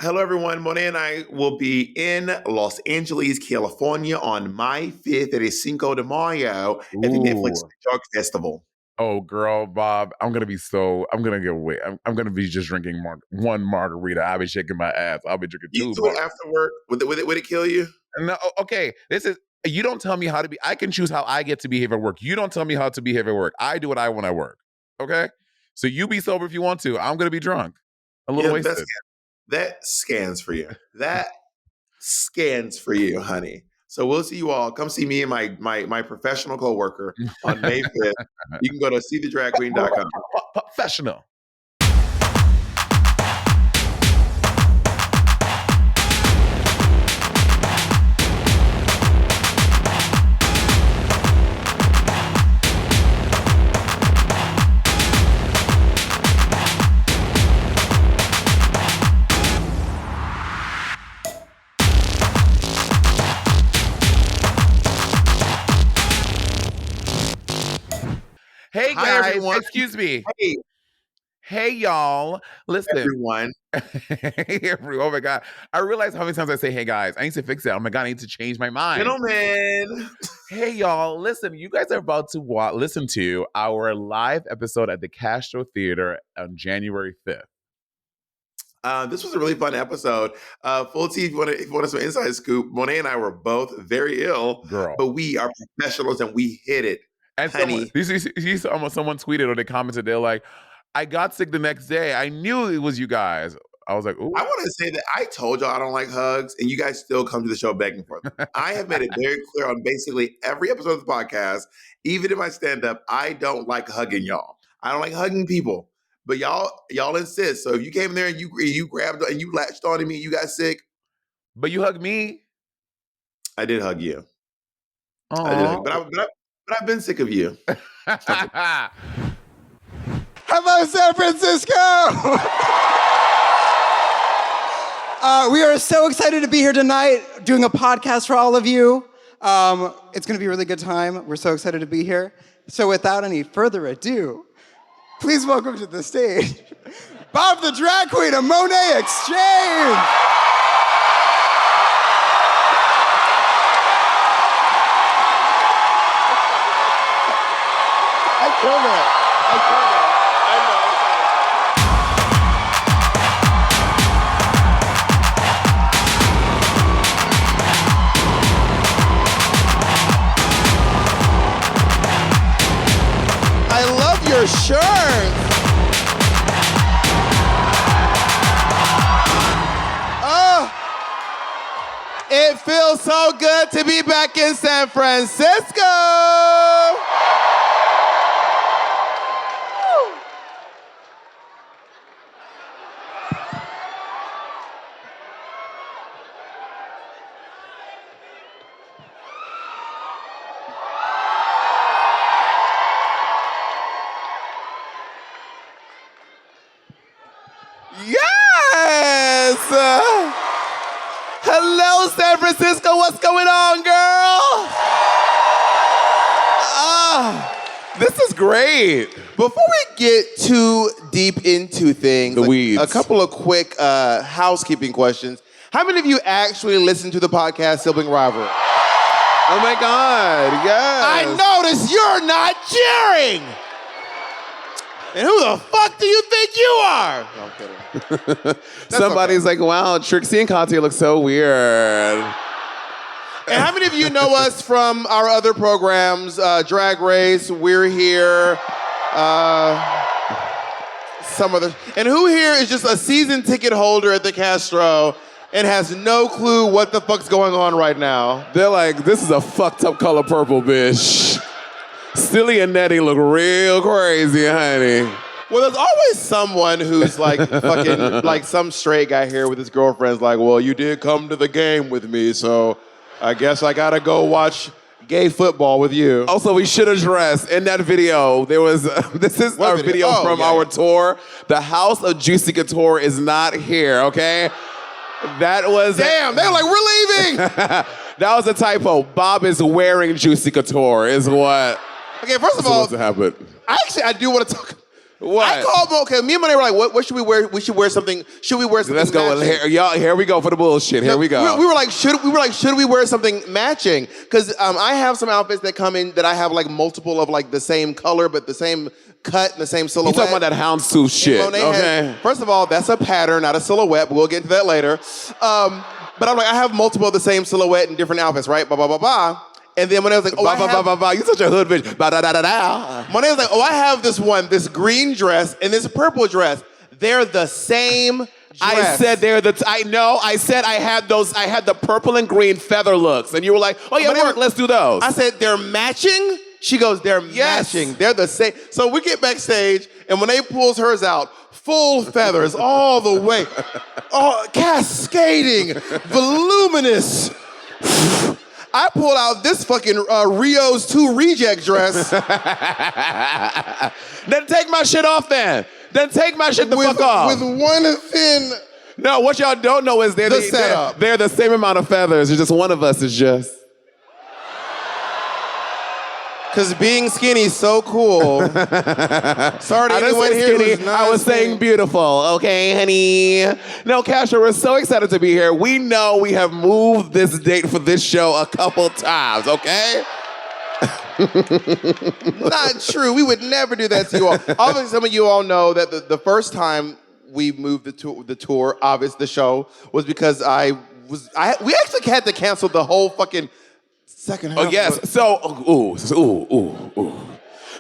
Hello, everyone. Monet and I will be in Los Angeles, California on May 5th at Cinco de Mayo at the Netflix Ooh. Shark Festival. Oh, girl, Bob, I'm gonna get away. I'm gonna be just drinking one margarita. I'll be shaking my ass. I'll be drinking You two do it margaritas. after work. Would it kill you? No, okay. You don't tell me how to be. I can choose how I get to behave at work. You don't tell me how to behave at work. I do what I want at work. Okay? So you be sober if you want to. I'm gonna be drunk. A little wasted. That scans for you. That scans for you, honey. So we'll see you all. Come see me and my professional coworker on May 5th. You can go to seethedragqueen.com. Professional. Hey Hi, guys, everyone. excuse me. Hey, Hey y'all. Listen. everyone. Oh my God. I realize how many times I say, hey guys, I need to fix it. Oh my God, I need to change my mind. Gentlemen. Hey y'all, listen, you guys are about to listen to our live episode at the Castro Theatre on January 5th. This was a really fun episode. Full T, if you want some inside scoop, Monet and I were both very ill, Girl. but we are professionals and we hit it, And honey. someone tweeted or they commented, they're like, I got sick the next day. I knew it was you guys. I was like, ooh. I want to say that I told y'all I don't like hugs, and you guys still come to the show begging for them. I have made it very clear on basically every episode of the podcast, even in my stand-up, I don't like hugging y'all. I don't like hugging people. But y'all insist. So if you came in there and you grabbed and you latched onto me, you got sick. But you hugged me. I did hug you. Aww. I did hug, but I've been sick of you. Hello, San Francisco! We are so excited to be here tonight doing a podcast for all of you. It's going to be a really good time. We're so excited to be here. So without any further ado, please welcome to the stage, Bob the Drag Queen of Monet Exchange! I killed it. Your shirt. Oh, it feels so good to be back in San Francisco. Yes! Hello, San Francisco. What's going on, girl? This is great. Before we get too deep into things, the weeds, a couple of quick housekeeping questions. How many of you actually listen to the podcast Sibling Rivalry? Oh my God, yes. I notice you're not cheering. And who the fuck do you think you are? No, I'm kidding. Somebody's like, wow, Trixie and Katya look so weird. And how many of you know us from our other programs, Drag Race, We're Here, some other. And who here is just a season ticket holder at the Castro and has no clue what the fuck's going on right now? They're like, this is a fucked up color purple, bitch. Silly and Nettie look real crazy, honey. Well, there's always someone who's like fucking, like some straight guy here with his girlfriend's like, well, you did come to the game with me, so I guess I gotta go watch gay football with you. Also, we should address in that video, there was, this is What our video? video from our tour. The House of Juicy Couture is not here, okay? That was... Damn, they were like, we're leaving! That was a typo. Bob is wearing Juicy Couture is what... Okay, first of all, to happen. I do want to talk What? I called. Okay, me and Monet were like, what should we wear? We should wear something. Should we wear something? Let's go. matching? Y'all, here we go for the bullshit. Here we go. We were like, should we wear something matching? Because I have some outfits that come in that I have like multiple of like the same color but the same cut and the same silhouette. You talking about that houndstooth shit? Okay. First of all, that's a pattern, not a silhouette. But we'll get to that later. But I'm like, I have multiple of the same silhouette in different outfits, right? Blah blah blah blah. And then Monet was like, you such a hood bitch. Monet was like, I have this green dress and this purple dress. They're the same dress. I said I said I had the purple and green feather looks. And you were like, oh yeah, work, let's do those. I said, they're matching? She goes, they're matching. They're the same. So we get backstage and Monet pulls hers out, full feathers all the way. Cascading, voluminous. I pulled out this fucking Rio's 2 reject dress. Then take my shit off then. Then take my shit the fuck off. With one thin... No, what y'all don't know is they're the same amount of feathers. It's just one of us is just... Because being skinny is so cool. Sorry to anyone here who's not I was saying beautiful, okay, honey? No, Castro, we're so excited to be here. We know we have moved this date for this show a couple times, okay? Not true. We would never do that to you all. Obviously, some of you all know that the first time we moved the tour, obviously the show, was because we actually had to cancel the whole fucking second half. Oh, yes.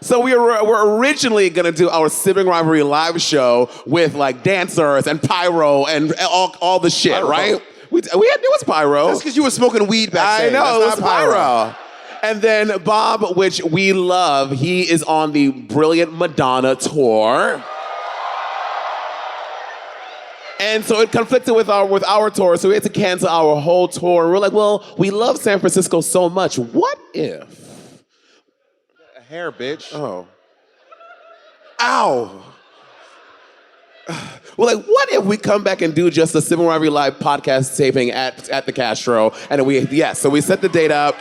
So we were originally going to do our Sibling Rivalry live show with like dancers and pyro and all the shit, pyro. Right? It was pyro. That's because you were smoking weed backstage. I know, it was pyro. And then Bob, which we love, he is on the Brilliant Madonna tour. And so it conflicted with our tour, so we had to cancel our whole tour. We're like, well, we love San Francisco so much. What if? A hair, bitch. Oh. Ow. We're like, what if we come back and do just a Sibling Rivalry Live podcast taping at the Castro? And so we set the date up.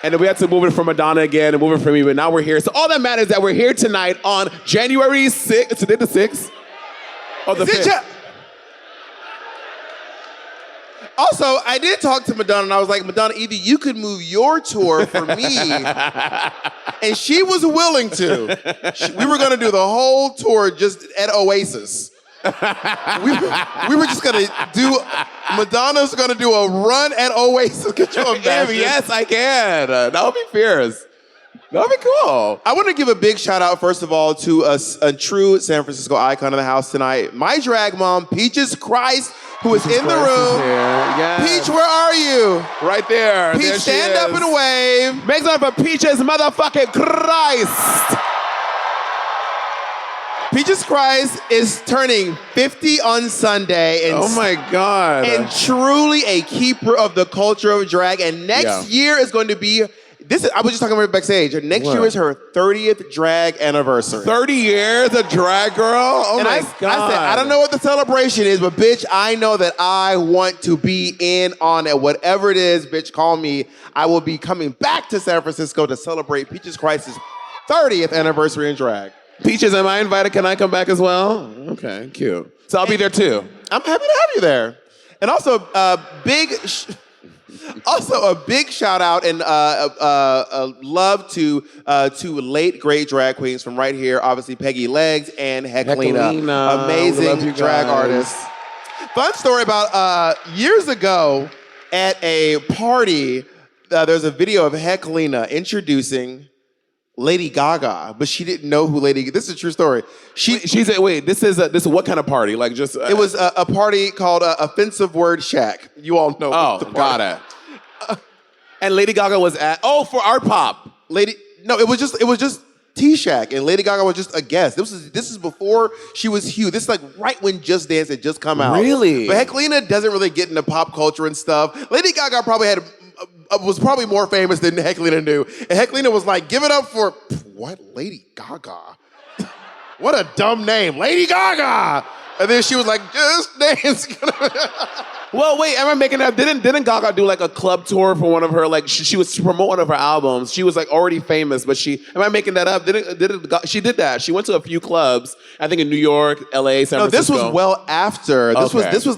And then we had to move it from Madonna again and move it from me, but now we're here. So all that matters is that we're here tonight on January 6th. Today the 6th? Oh, the 5th. Also, I did talk to Madonna, and I was like, Madonna, either you could move your tour for me, and she was willing to. We were going to do the whole tour just at Oasis. We were just going to do, Madonna's going to do a run at Oasis. Could you imagine? Yes, I can. That would be fierce. That would be cool. I want to give a big shout out, first of all, to a true San Francisco icon of the house tonight, my drag mom, Peaches Christ, who is in the room. Yes. Peach, where are you? Right there. Peach, there stand up and wave. Make some for Peaches motherfucking Christ. Peaches Christ is turning 50 on Sunday. And oh my God. And truly a keeper of the culture of drag. And next year is going to be, I was just talking about it backstage. Next year is her 30th drag anniversary. 30 years of drag girl? Oh and my God. I said, I don't know what the celebration is, but bitch, I know that I want to be in on it. Whatever it is, bitch, call me. I will be coming back to San Francisco to celebrate Peaches Christ's 30th anniversary in drag. Peaches, am I invited? Can I come back as well? Okay, cute. So I'll be there too. I'm happy to have you there. And also, a big shout out and love to late great drag queens from right here. Obviously, Peggy Legs and Heclina. Amazing drag artists. Fun story about years ago at a party, there's a video of Heclina introducing Lady Gaga, but she didn't know who Lady. This is a true story. This is what kind of party? Like just it was a party called Offensive Word Shack. You all know. Oh, got it. And Lady Gaga was at for Art Pop. It was just T-Shack, and Lady Gaga was just a guest. This is before she was huge. This is like right when Just Dance had just come out. Really? But Heclina doesn't really get into pop culture and stuff. Lady Gaga was probably more famous than Heclina knew. And Heclina was like, give it up for, what, Lady Gaga? What a dumb name, Lady Gaga! And then she was like, Just Dance. Well, wait, am I making that? Didn't Gaga do like a club tour for one of her, like, she was to promote one of her albums. She was like already famous, but am I making that up? She did that. She went to a few clubs, I think in New York, LA, San Francisco. No, this was well after. This Okay. was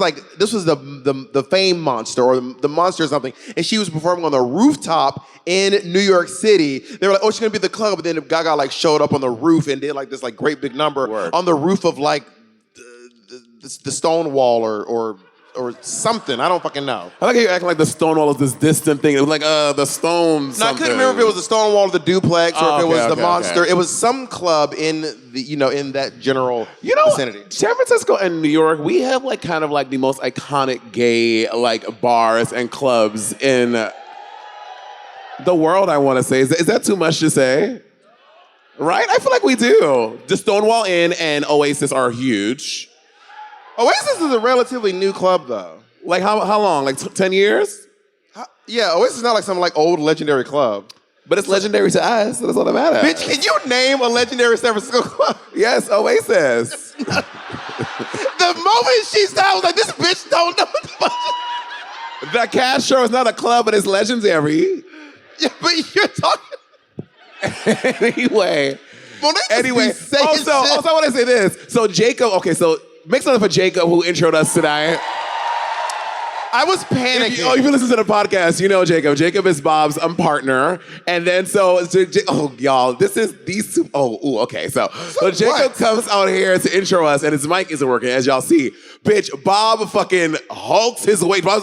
the Fame Monster or the Monster or something. And she was performing on the rooftop in New York City. They were like, oh, she's gonna be at the club, but then Gaga like showed up on the roof and did like this like great big number on the roof of like the Stonewall or something. I don't fucking know. I like how you're acting like the Stonewall is this distant thing. It was like, the Stone something. No, I couldn't remember if it was the Stonewall or the Duplex or if it was the Monster. Okay. It was some club in the, in that general vicinity. San Francisco and New York, we have like kind of like the most iconic gay like bars and clubs in the world, I want to say. Is that too much to say? Right? I feel like we do. The Stonewall Inn and Oasis are huge. Oasis is a relatively new club, though. Like how long? Like 10 years? Yeah, Oasis is not like some like old legendary club. But it's legendary to us, so that's all that matters. Bitch, can you name a legendary San Francisco club? Yes, Oasis. The moment she started, I was like, this bitch don't know what the fuck. The Castro is not a club, but it's legendary. Yeah, but you're talking. Anyway. Anyway. Also, I want to say this. So Jacob, make something for Jacob who introed us tonight. I was panicking. If you listen to the podcast, you know Jacob. Jacob is Bob's Partner. And then y'all, this is these two. Okay. So Jacob comes out here to intro us and his mic isn't working, as y'all see. Bitch, Bob fucking hulks his weight. But I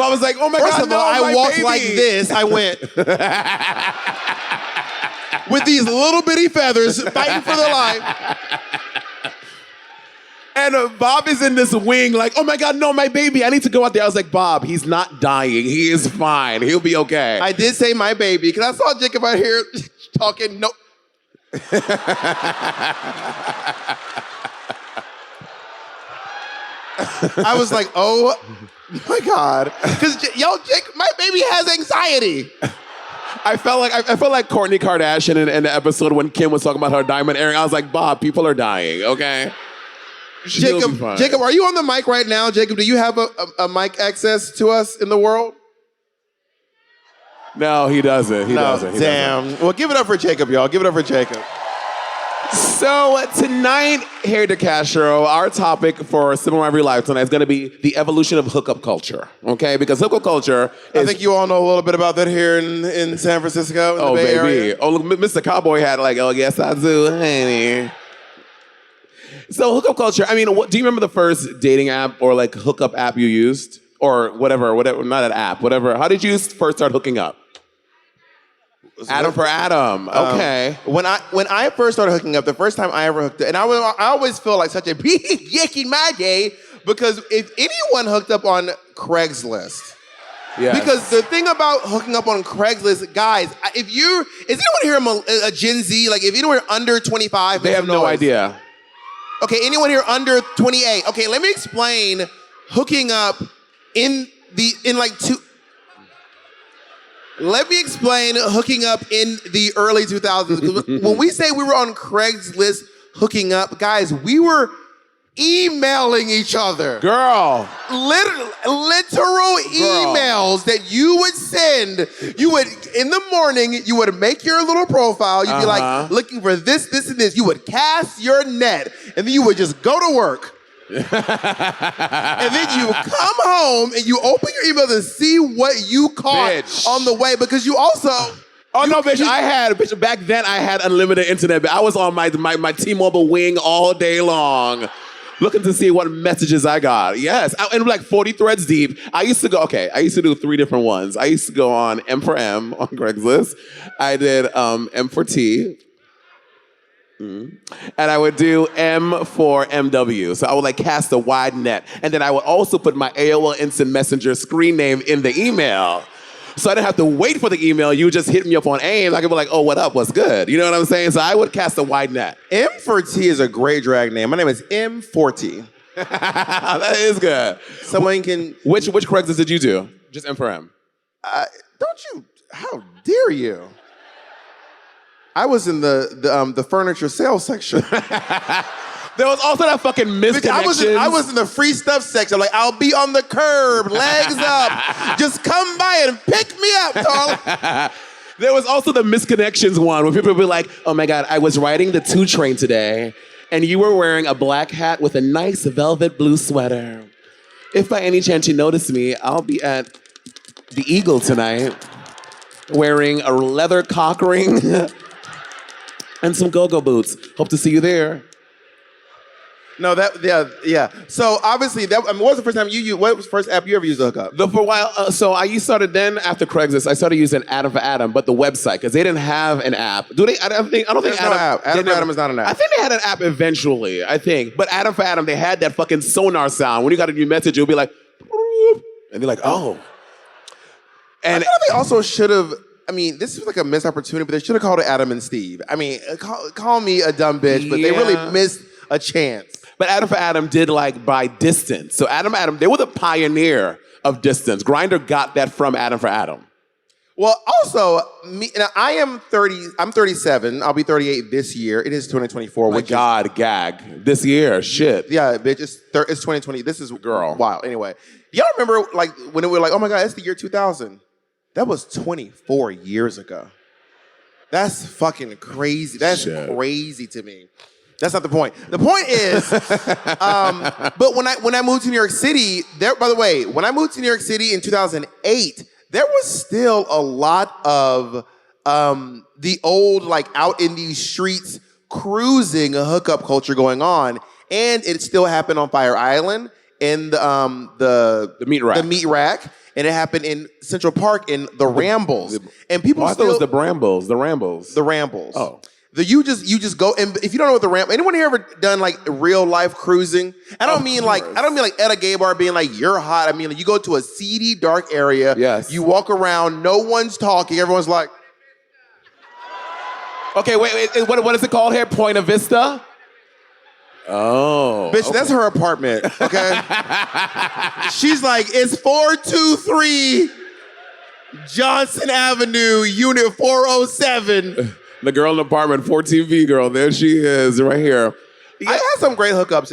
was like, oh my First God, of all, I walked baby. like this. I went with these little bitty feathers, fighting for their life. And Bob is in this wing like, oh my God, no, my baby. I need to go out there. I was like, Bob, he's not dying. He is fine. He'll be okay. I did say my baby, because I saw Jacob out here talking. No. I was like, oh my God. Because, Jake, my baby has anxiety. I felt like Kourtney Kardashian in the episode when Kim was talking about her diamond earring. I was like, Bob, people are dying, okay? Jacob, are you on the mic right now? Jacob, do you have a mic access to us in the world? No, he doesn't. He doesn't. Well, give it up for Jacob, y'all. Give it up for Jacob. So tonight here at the Castro, our topic for Sibling Rivalry Live tonight is going to be the evolution of hookup culture, okay? Because hookup culture is... I think you all know a little bit about that here in San Francisco, in the Bay Area. Oh, look, Mr. Cowboy had like, oh, yes, I do, honey. So hookup culture, I mean, do you remember the first dating app or like hookup app you used? Or whatever, not an app, whatever. How did you first start hooking up? Adam for Adam. Okay. When I first started hooking up, the first time I ever hooked up, and I always feel like such a big yick in my day, because if anyone hooked up on Craigslist, yes. Because the thing about hooking up on Craigslist, guys, is anyone here a Gen Z? Like, if anyone under 25, they have no idea. Okay, anyone here under 28? Okay, let me explain hooking up Let me explain hooking up in the early 2000s. When we say we were on Craigslist hooking up, guys, we were emailing each other. Girl. Literal emails that you would send. In the morning, you would make your little profile. You'd be like, looking for this, this, and this. You would cast your net, and then you would just go to work. And then you come home and you open your email and see what you caught on the way, because you also... Bitch, back then I had unlimited internet. But I was on my T-Mobile wing all day long, looking to see what messages I got. Yes, and like 40 threads deep. I used to do 3 different ones. I used to go on M for M on Craigslist. I did M for T. And I would do M for MW. So I would like cast a wide net. And then I would also put my AOL Instant Messenger screen name in the email. So I didn't have to wait for the email. You would just hit me up on AIM. I could be like, oh, what up? What's good? You know what I'm saying? So I would cast a wide net. M for T is a great drag name. My name is M40. That is good. Someone can... Which Craigslist did you do? Just M for M. How dare you? I was in the furniture sales section. There was also that fucking misconnection. I was in the free stuff section. Like, I'll be on the curb, legs up. Just come by and pick me up, darling. There was also the misconnections one where people would be like, oh my God, I was riding the 2 train today and you were wearing a black hat with a nice velvet blue sweater. If by any chance you notice me, I'll be at the Eagle tonight wearing a leather cock ring and some go-go boots. Hope to see you there. No, yeah. So obviously, what was the first time what was the first app you ever used to hook up? For a while, so I started then after Craigslist, I started using Adam for Adam, but the website, because they didn't have an app. Do they? I don't think There's Adam. No app. Adam for Adam is not an app. I think they had an app eventually, I think. But Adam for Adam, they had that fucking sonar sound. When you got a new message, it would be like, and they're like, oh. And I thought they also should have. I mean, this was like a missed opportunity, but they should have called it Adam and Steve. I mean, call me a dumb bitch, but they really missed a chance. But Adam for Adam did like by distance. So Adam, they were the pioneer of distance. Grindr got that from Adam for Adam. Well, also, I'm 37. I'll be 38 this year. It is 2024. My God, gag. This year, shit. Yeah, bitch, it's 2020. This is wild. Anyway, y'all remember like when it was like, oh my God, it's the year 2000. That was 24 years ago. That's fucking crazy. That's crazy to me. That's not the point. The point is, but when I moved to New York City, by the way, when I moved to New York City in 2008, there was still a lot of the old, like, out in these streets cruising a hookup culture going on, and it still happened on Fire Island in the meat rack. The meat rack. And it happened in Central Park in the Rambles. And people I thought it was the Brambles. The Rambles. The Rambles. Oh. You just go, and if you don't know what the Ramble, anyone here ever done like real life cruising? I don't mean like at a gay bar being like you're hot. I mean like you go to a seedy, dark area. Yes. You walk around, no one's talking, everyone's like. Okay, wait, what is it called here? Point of Vista? Oh. Bitch, okay. That's her apartment, okay? She's like, it's 423 Johnson Avenue, Unit 407. The girl in the apartment, 14V girl, there she is, right here. I had some great hookups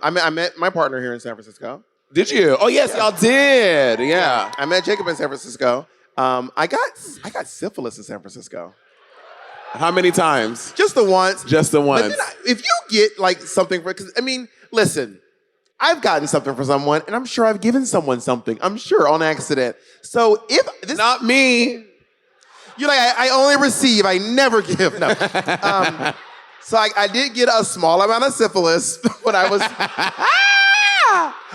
I met my partner here in San Francisco. Did you? Oh yes, y'all did. Yeah. I met Jacob in San Francisco. I got syphilis in San Francisco. How many times? Just the once. Just the once. But then if you get like something because I mean, listen, I've gotten something for someone, and I'm sure I've given someone something. I'm sure on accident. So if this not me. You're like, I only receive, I never give. No. So I did get a small amount of syphilis when I was...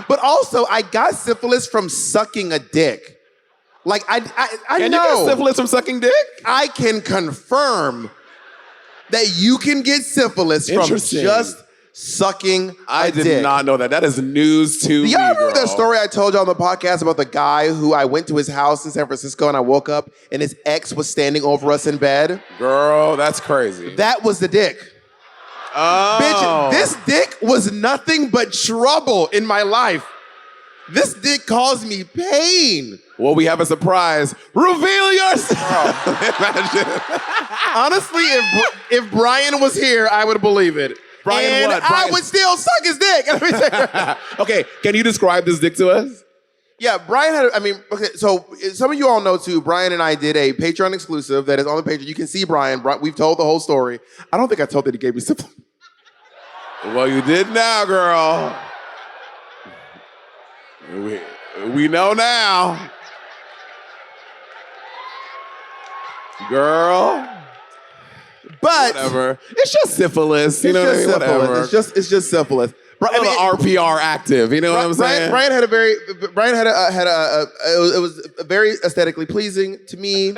But also, I got syphilis from sucking a dick. Like, I Can know. you get syphilis from sucking dick? I can confirm that you can get syphilis from just sucking a dick. I did not know that. That is news to me, Do y'all remember girl. that story I told you on the podcast about the guy who I went to his house in San Francisco and I woke up and his ex was standing over us in bed? Girl, that's crazy. That was the dick. Oh. Bitch, this dick was nothing but trouble in my life. This dick caused me pain. Well, we have a surprise. Reveal yourself. Imagine. Honestly, if Brian was here, I would believe it. Brian and what? I would still suck his dick. Okay, can you describe this dick to us? Yeah, Brian had, okay, so some of you all know too, Brian and I did a Patreon exclusive that is on the Patreon. You can see Brian. We've told the whole story. I don't think I told that he gave me syphilis. Well, you did now, girl. We know now. Girl. But whatever. It's just syphilis. You know what I mean? Whatever. It's just syphilis. RPR active. You know what I'm saying? Brian had it was very aesthetically pleasing to me.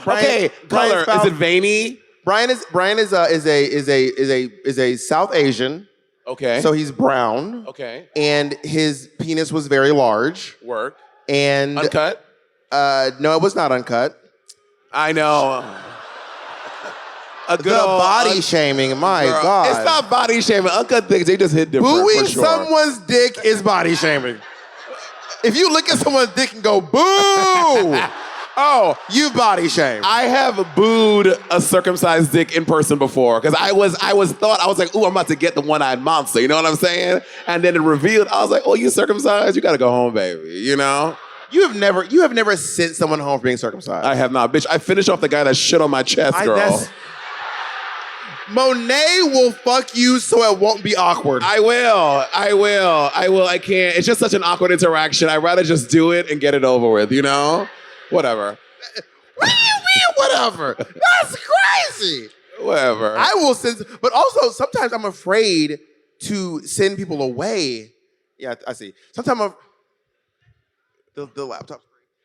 Okay, color. Is it veiny? Brian is a South Asian. Okay. So he's brown. Okay. And his penis was very large. Work. And uncut? No, it was not uncut. I know. The body shaming, my girl, God. It's not body shaming. Uncut things, they just hit different. Booing for sure. someone's dick is body shaming. If you look at someone's dick and go, boo! Oh, You body shame. I have booed a circumcised dick in person before because I was like, ooh, I'm about to get the one-eyed monster. You know what I'm saying? And then it revealed, I was like, oh, you circumcised? You gotta go home, baby. You know? You have never sent someone home for being circumcised. I have not, bitch. I finished off the guy that shit on my chest, girl. Monet will fuck you so it won't be awkward. I will. I can't. It's just such an awkward interaction. I'd rather just do it and get it over with, you know? Whatever. What do you mean, whatever? That's crazy. Whatever. I will send, but also sometimes I'm afraid to send people away. Yeah, I see. Sometimes the laptop.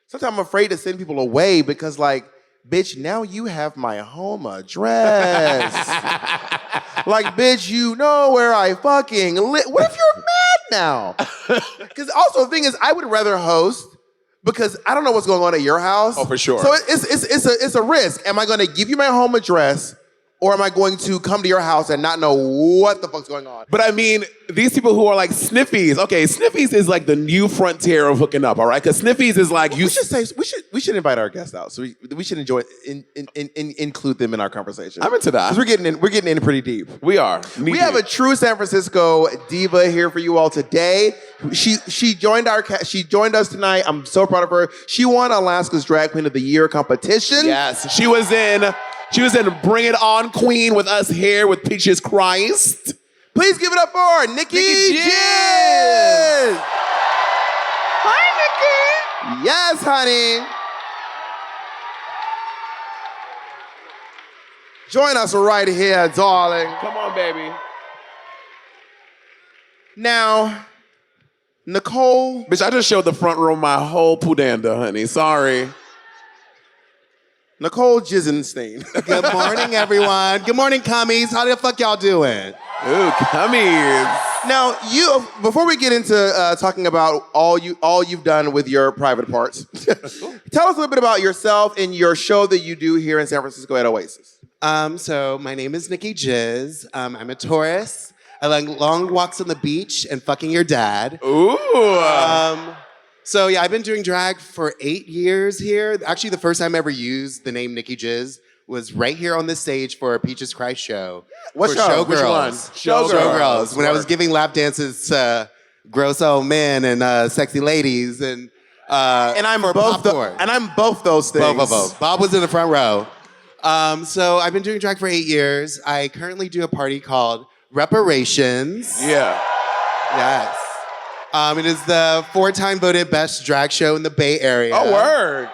Sometimes I'm afraid to send people away because, like, bitch, now you have my home address. Like, bitch, you know where I fucking live. What if you're mad now? Because also the thing is, I would rather host because I don't know what's going on at your house. Oh, for sure. So it's a risk. Am I going to give you my home address, or am I going to come to your house and not know what the fuck's going on? But I mean, these people who are like sniffies. Okay, sniffies is like the new frontier of hooking up. All right, because sniffies is like We should invite our guests out. So we should include them in our conversation. I'm into that. Because we're getting in pretty deep. We are. We have a true San Francisco diva here for you all today. She joined us tonight. I'm so proud of her. She won Alaska's Drag Queen of the Year competition. Yes, she was in Bring It On Queen with us here with Peaches Christ. Please give it up for Nicki Jizz. Hi, Nicki. Yes, honey. Join us right here, darling. Come on, baby. Now, Nicole. Bitch, I just showed the front row my whole pudanda, honey. Sorry. Nicole Jizzenstein. Good morning, everyone. Good morning, cummies. How the fuck y'all doing? Ooh, cummies. Now, before we get into talking about all you've done with your private parts, tell us a little bit about yourself and your show that you do here in San Francisco at Oasis. So my name is Nicki Jizz. I'm a Taurus. I like long walks on the beach and fucking your dad. Ooh. So yeah, I've been doing drag for 8 years here. Actually, the first time I ever used the name Nicki Jizz was right here on this stage for a Peaches Christ show. What for show? Showgirls. Which one? Showgirls. When I was giving lap dances to gross old men and sexy ladies and I'm both those things. Both. Bob was in the front row. So I've been doing drag for 8 years. I currently do a party called Reparations. Yeah. Yes. It is the 4-time voted best drag show in the Bay Area. Oh, word.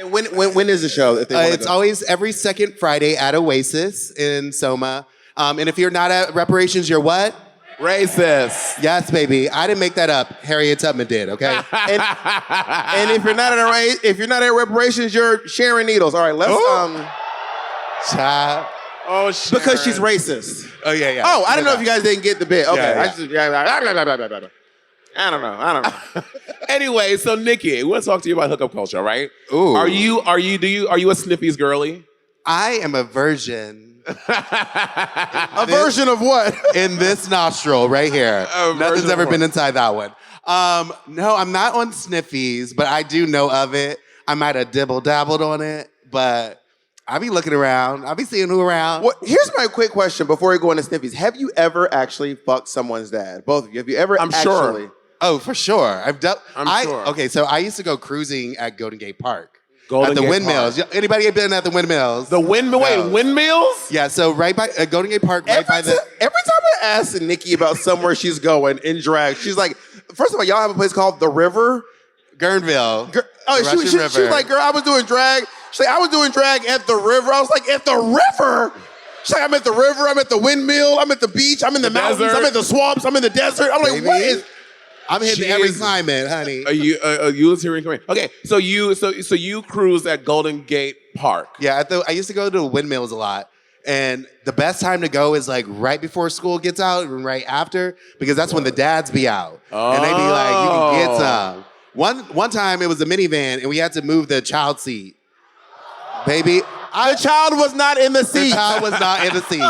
And when is the show? If they wanna It's go? always every second Friday at Oasis in Soma. And if you're not at Reparations, you're what? Racist. Yes, baby. I didn't make that up. Harriet Tubman did, okay? and if you're not at Reparations, you're sharing needles. All right, let's Child. Oh, shit. because she's racist. Oh, yeah. Oh, I didn't know if you guys didn't get the bit. Okay, Yeah. I don't know. Anyway, so Nicki, we want to talk to you about hookup culture, right? Ooh. Are you a sniffies girly? I am a virgin. A version of what? In this nostril right here. Nothing's ever been inside that one. No, I'm not on sniffies, but I do know of it. I might have dibble-dabbled on it, but I be looking around. I be seeing who around. Well, here's my quick question before we go into sniffies. Have you ever actually fucked someone's dad? Both of you. Have you ever actually? Sure. Oh, for sure. I'm sure. Okay, so I used to go cruising at Golden Gate Park. Golden at the Gate windmills. Park. Anybody been at the windmills? The windmill? Wait, windmills? Yeah, so right by Golden Gate Park, right by the... Every time I ask Nicki about somewhere she's going in drag, she's like, first of all, y'all have a place called The River? Guerneville. She was like, girl, I was doing drag. She's like, I was doing drag at the river. I was like, at the river? She's like, I'm at the river, I'm at the windmill, I'm at the beach, I'm in the mountains, desert. I'm at the swamps, I'm in the desert. I'm like, Baby. what is... I'm hitting every climate, honey. Are you hearing? Okay, so you cruise at Golden Gate Park. Yeah, I used to go to the windmills a lot. And the best time to go is like right before school gets out and right after, because that's when the dads be out. And they be like, you can get some. One time it was a minivan and we had to move the child seat. Baby, The child was not in the seat. the child was not in the seat.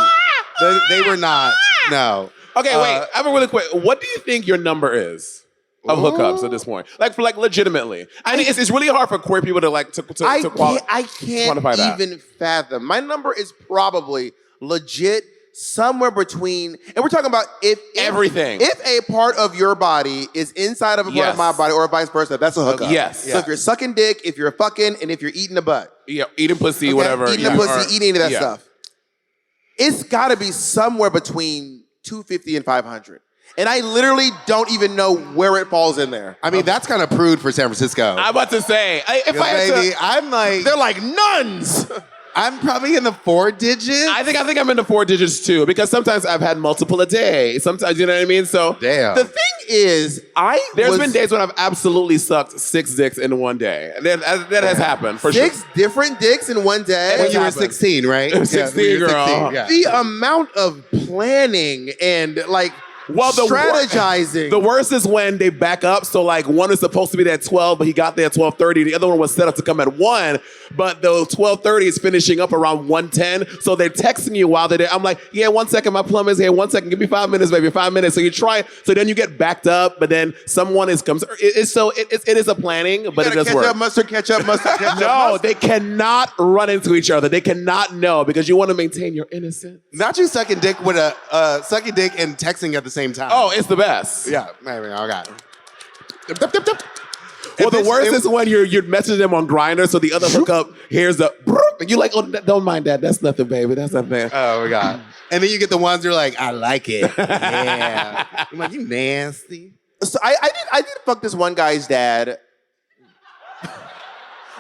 They were not, no. Okay, wait. I have a really quick. What do you think your number is? of hookups at this point. Like, for like legitimately. I mean, it's really hard for queer people to like to I quantify can't that. even fathom. My number is probably legit somewhere between, and we're talking about if everything. If a part of your body is inside of a part of my body, or vice versa, that's a hookup. Yes. So if you're sucking dick, if you're fucking, and if you're eating a butt. Yeah, eating pussy, whatever. Eating a pussy, eating any of that stuff. It's got to be somewhere between $250 and $500. And I literally don't even know where it falls in there. I mean, that's kind of prude for San Francisco. I'm about to say, I'm like, they're like nuns. I'm probably in the 4 digits. I think I'm into 4 digits too, because sometimes I've had multiple a day. Sometimes, you know what I mean? So damn. The thing is, there's been days when I've absolutely sucked 6 dicks in one day. That has happened for sure. 6 different dicks in one day. When you were 16, right? 16, girl. 16, yeah. The amount of planning and like strategizing. The worst is when they back up. So like one is supposed to be there at 12, but he got there at 12:30. The other one was set up to come at 1, but the 12:30 is finishing up around 1:10. So they're texting you while they're there. I'm like, yeah, 1 second, my plumber's here. 1 second, give me 5 minutes, baby, 5 minutes. So you try. So then you get backed up, but then someone comes. It is a planning, but it does work. Ketchup, mustard, ketchup. No, they cannot run into each other. They cannot know because you want to maintain your innocence. Not you sucking dick with sucking dick and texting at the same time. Oh, it's the best. Yeah, maybe I got it. Well, the worst is when you're messaging them on Grindr, so the other hookup hears the and you're like, oh, don't mind that. That's nothing, baby. That's nothing. Oh my God. And then you get the ones that are like, I like it. Yeah. I'm like, you nasty. So I did fuck this one guy's dad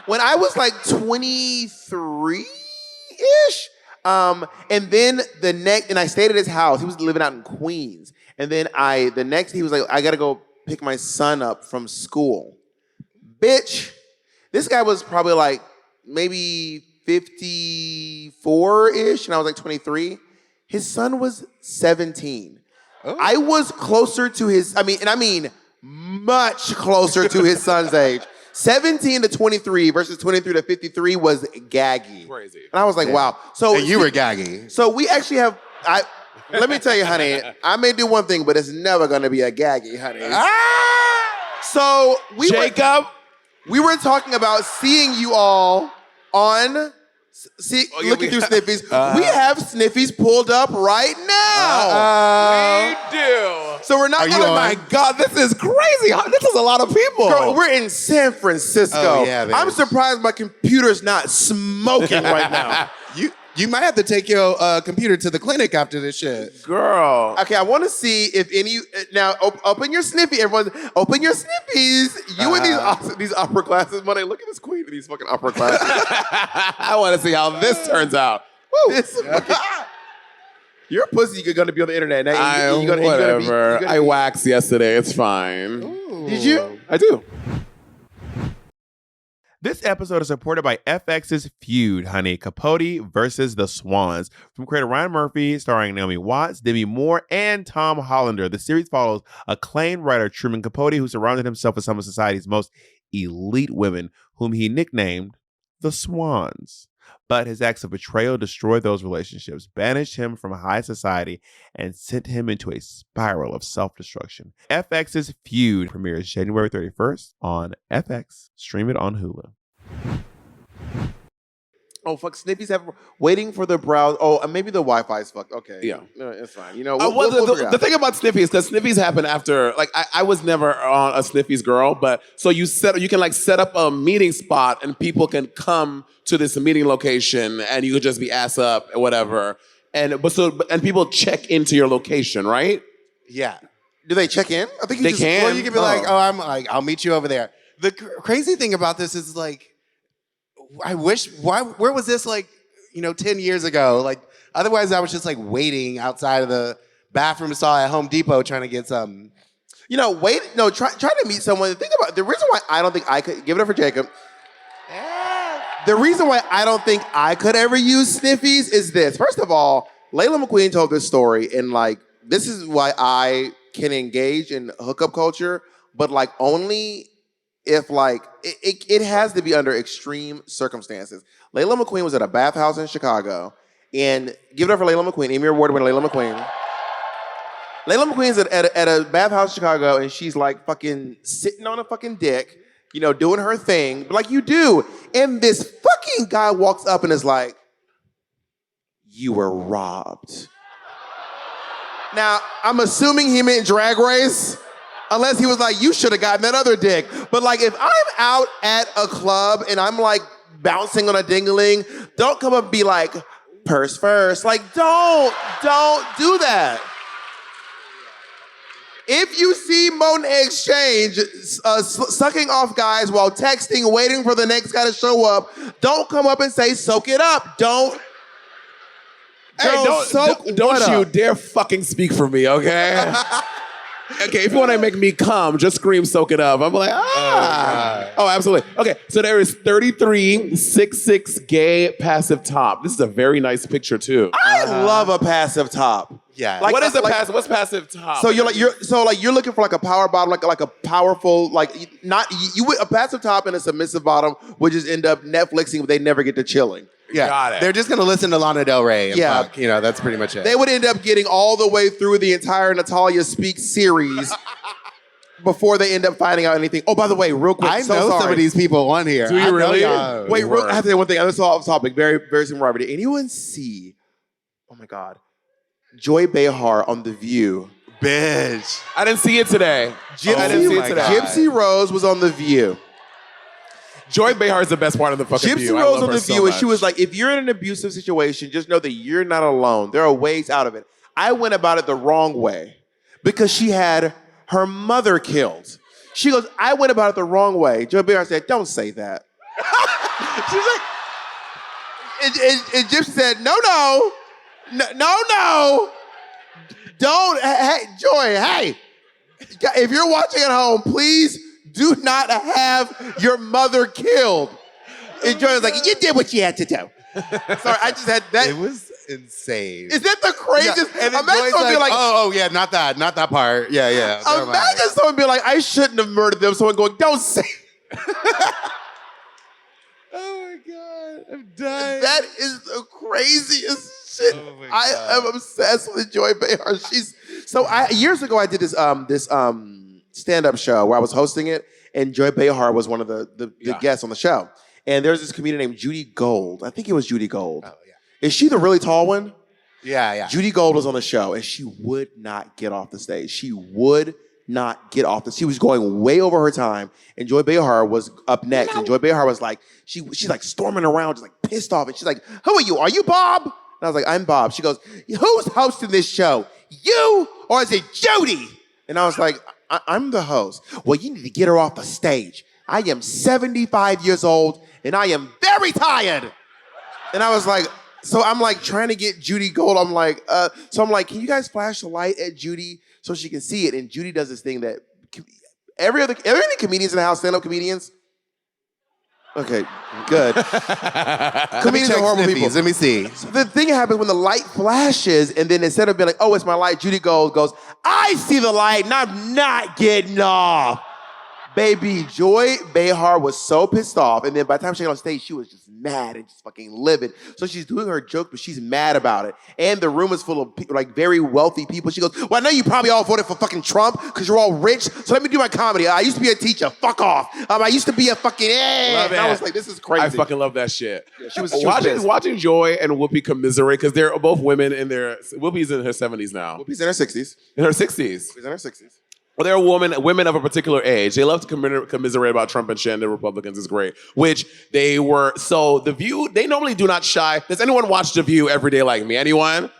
when I was like 23-ish. And then I stayed at his house. He was living out in Queens. And then the next he was like, I gotta go pick my son up from school. Bitch, this guy was probably like maybe 54-ish, and I was like 23. His son was 17. Oh. I was closer to his, I mean much closer to his son's age. 17 to 23 versus 23 to 53 was gaggy. Crazy. And I was like, wow. So and you were gaggy. So we actually have, let me tell you, honey, I may do one thing, but it's never gonna be a gaggy, honey. So we were talking about seeing you all on, looking through Sniffies. We have Sniffies pulled up right now. We do. So we're not Oh my God, this is crazy. This is a lot of people. Girl, we're in San Francisco. Oh, yeah, I'm surprised my computer's not smoking right now. You might have to take your computer to the clinic after this shit. Girl. Okay, I want to see if any, now open your Sniffy, everyone. Open your Sniffies. You and these opera classes, Monet, look at this queen in these fucking opera classes. I want to see how this turns out. Woo. Your pussy, you're going to be on the internet. Now, whatever. I waxed yesterday. It's fine. Ooh. Did you? I do. This episode is supported by FX's Feud, honey. Capote versus the Swans. From creator Ryan Murphy, starring Naomi Watts, Demi Moore, and Tom Hollander. The series follows acclaimed writer Truman Capote, who surrounded himself with some of society's most elite women, whom he nicknamed the Swans. But his acts of betrayal destroyed those relationships, banished him from high society, and sent him into a spiral of self-destruction. FX's Feud premieres January 31st on FX. Stream it on Hulu. Oh, fuck, Sniffies have waiting for the browser. Oh, and maybe the Wi-Fi's fucked. Okay. Yeah. No, it's fine. You know, the thing about Sniffies, because Sniffies happen after, like, I was never on a Sniffies girl, but so you can like set up a meeting spot and people can come to this meeting location and you could just be ass up or whatever. And people check into your location, right? Yeah. Do they check in? I think they can. Or you can be like, I'll meet you over there. The crazy thing about this is like, I wish, where was this like, 10 years ago? Like, otherwise I was just like waiting outside of the bathroom stall at Home Depot trying to get some. Try to meet someone. Think about the reason why I don't think I could, give it up for Jacob. The reason why I don't think I could ever use Sniffies is this. First of all, Layla McQueen told this story, and like, this is why I can engage in hookup culture, but like only if like, it has to be under extreme circumstances. Layla McQueen was at a bathhouse in Chicago, and give it up for Layla McQueen, Emmy Award winner Layla McQueen. Layla McQueen's at a bathhouse in Chicago, and she's like fucking sitting on a fucking dick, doing her thing, like you do. And this fucking guy walks up and is like, "You were robbed." Now, I'm assuming he meant Drag Race, unless he was like, "You should have gotten that other dick." But like, if I'm out at a club and I'm like bouncing on a ding-a-ling, don't come up and be like, "Purse first." Like, don't do that. If you see Monet Exchange sucking off guys while texting, waiting for the next guy to show up, don't come up and say, "Soak it up." Don't you dare fucking speak for me, okay? Okay, if you want to make me come, just scream "soak it up." I'm like, oh, absolutely. Okay, so there is 3366 gay passive top. This is a very nice picture too. I love a passive top. Yeah. Like, what is a passive? What's passive top? So you're looking for like a power bottom, like a powerful, a passive top and a submissive bottom would just end up Netflixing, but they never get to chilling. Yeah. Got it. They're just gonna listen to Lana Del Rey and fuck. That's pretty much it. They would end up getting all the way through the entire Natalia Speaks series before they end up finding out anything. Oh, by the way, real quick, I know some of these people on here. Do you really? Wait, I have to say one thing. This is off topic. Very, very similar. Robert. Did anyone see? Oh my God, Joy Behar on The View. Bitch. I didn't see it today. Gypsy Rose was on The View. Joy Behar is the best part of the fucking View. Gypsy Rose on The View, and she was like, if you're in an abusive situation, just know that you're not alone. There are ways out of it. I went about it the wrong way because she had her mother killed. She goes, I went about it the wrong way. Joy Behar said, don't say that. She's like, and Gypsy said, no. Don't, hey, Joy, hey. If you're watching at home, please do not have your mother killed. And Joy was like, you did what you had to do. Sorry, I just had that. It was insane. Is that the craziest? Yeah. And imagine Joy's someone be like, yeah, not that part. Yeah. Imagine someone be like, I shouldn't have murdered them. Someone going, don't say. Oh my God, I'm dying. That is the craziest shit. Oh my I God. am obsessed with Joy Behar. Years ago I did this stand-up show where I was hosting it, and Joy Behar was one of the guests on the show. And there's this comedian named Judy Gold. I think it was Judy Gold. Oh yeah. Is she the really tall one? Yeah. Judy Gold was on the show, and she would not get off the stage. She would not get off She was going way over her time, and Joy Behar was up next. And Joy Behar was like, she's like storming around, just like pissed off. And she's like, who are you? Are you Bob? And I was like, I'm Bob. She goes, who's hosting this show? You or is it Judy? And I was like, I'm the host. Well, you need to get her off the stage. I am 75 years old, and I am very tired. And I was like, so I'm like trying to get Judy Gold. I'm like, can you guys flash the light at Judy so she can see it? And Judy does this thing that are there any comedians in the house, stand-up comedians? Okay, good. Comedians are horrible people. Let me see. So the thing happens when the light flashes, and then instead of being like, oh, it's my light, Judy Gold goes, I see the light, and I'm not getting off. Baby, Joy Behar was so pissed off, and then by the time she got on stage, she was just mad and just fucking livid. So she's doing her joke, but she's mad about it. And the room is full of people, like very wealthy people. She goes, well, I know you probably all voted for fucking Trump because you're all rich, so let me do my comedy. I used to be a teacher, fuck off. I used to be a fucking, and I was like, this is crazy. I fucking love that shit. Yeah, she was watching Joy and Whoopi commiserate, because they're both women in their, Whoopi's in her 70s now. Whoopi's in her 60s. In her 60s. She's in her 60s. Well, there are women of a particular age. They love to commiserate about Trump and shit, and the Republicans is great. Which they were, so The View, they normally do not shy. Does anyone watch The View every day like me? Anyone? Right.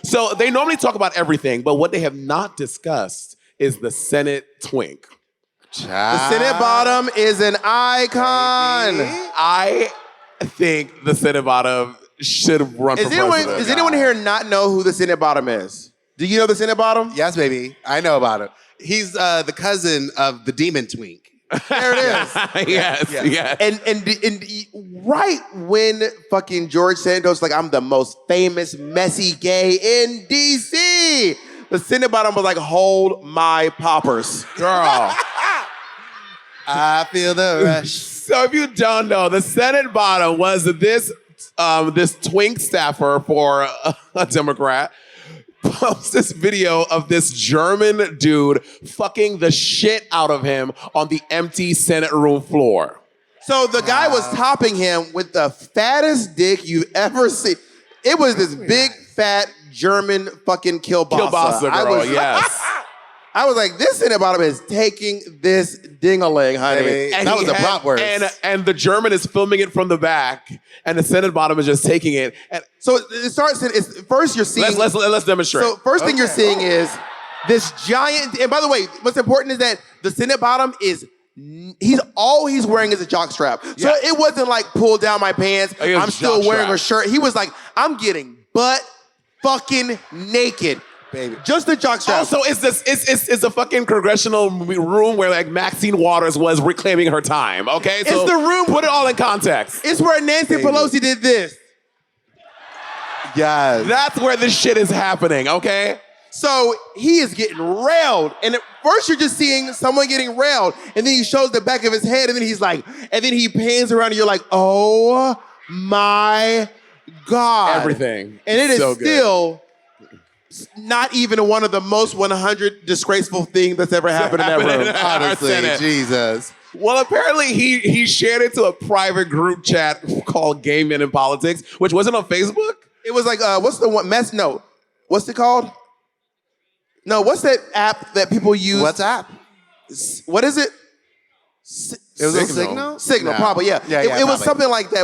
So they normally talk about everything, but what they have not discussed is the Senate twink. The Senate bottom is an icon. I think the Senate bottom should run for president. Does anyone here not know who the Senate bottom is? Do you know the Senate bottom? Yes, baby. I know about it. He's the cousin of the demon twink. There it is. Yes. And right when fucking George Santos like, I'm the most famous messy gay in DC, the Senate bottom was like, hold my poppers. Girl. I feel the rush. So if you don't know, the Senate bottom was this twink staffer for a Democrat. posts this video of this German dude fucking the shit out of him on the empty Senate room floor. So the guy was topping him with the fattest dick you've ever seen. It was this big, fat German fucking kielbasa. Kielbasa girl, yes. I was like, this Senate bottom is taking this ding-a-ling, honey. And that was a bratwurst. And the German is filming it from the back, and the Senate bottom is just taking it. And so it starts. First, you're seeing. Let's demonstrate. So first thing you're seeing is this giant. And by the way, what's important is that the Senate bottom is. All he's wearing is a jock strap. So it wasn't like pull down my pants. I'm still wearing a shirt. He was like, I'm getting butt fucking naked. Baby. Just the jock strap. Also, it's a fucking congressional room where like Maxine Waters was reclaiming her time. Okay, so it's the room. Put it all in context. It's where Nancy Pelosi did this. Yes. That's where this shit is happening. Okay. So he is getting railed, and at first you're just seeing someone getting railed, and then he shows the back of his head, and then he's like, and then he pans around, and you're like, oh my God, Everything. and it is so good. still. Not even one of the most 100 disgraceful things that's ever happened in that room. Honestly, Jesus. Well, apparently he shared it to a private group chat called Gay Men in Politics, which wasn't on Facebook. It was like, what's the one? No. What's it called? No, what's that app that people use? WhatsApp? What is it? It was a Signal? Signal, No. probably, yeah. Yeah, It was probably. something like that.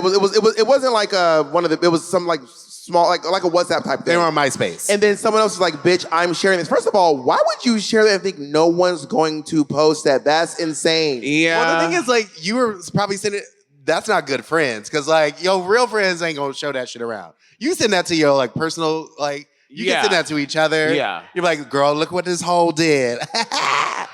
It wasn't like one of the. It was some like small, like a WhatsApp type thing. They were on MySpace. And then someone else was like, bitch, I'm sharing this. First of all, why would you share that and think no one's going to post that? That's insane. Yeah. Well, the thing is, like, you were probably sending, that's not good friends. Because, like, yo, real friends ain't going to show that shit around. You send that to your, like, personal, like, you can send that to each other. Yeah. You're like, girl, look what this hole did.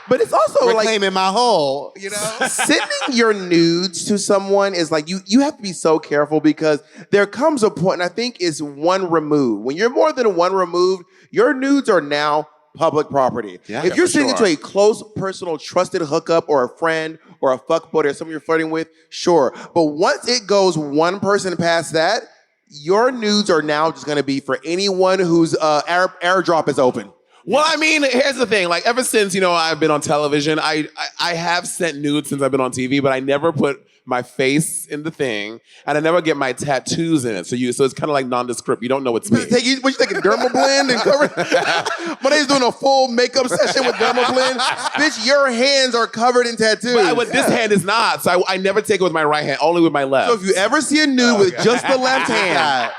But it's also like reclaiming my hole, you know? sending your nudes to someone is like you have to be so careful because there comes a point, and I think is one removed. When you're more than one removed, your nudes are now public property. Yeah, if you're for sending sure. it to a close, personal, trusted hookup or a friend or a fuckboy or someone you're flirting with, sure. But once it goes one person past that, your nudes are now just going to be for anyone whose airdrop is open. Well, I mean, here's the thing. Like, ever since, I've been on television, I have sent nudes since I've been on TV, but I never put my face in the thing, and I never get my tattoos in it. So it's kind of like nondescript. You don't know it's me. What you taking, dermal blend and cover? Monet's doing a full makeup session with dermal blend. Bitch, your hands are covered in tattoos. But this hand is not, so I never take it with my right hand, only with my left. So if you ever see a nude with just the left hand,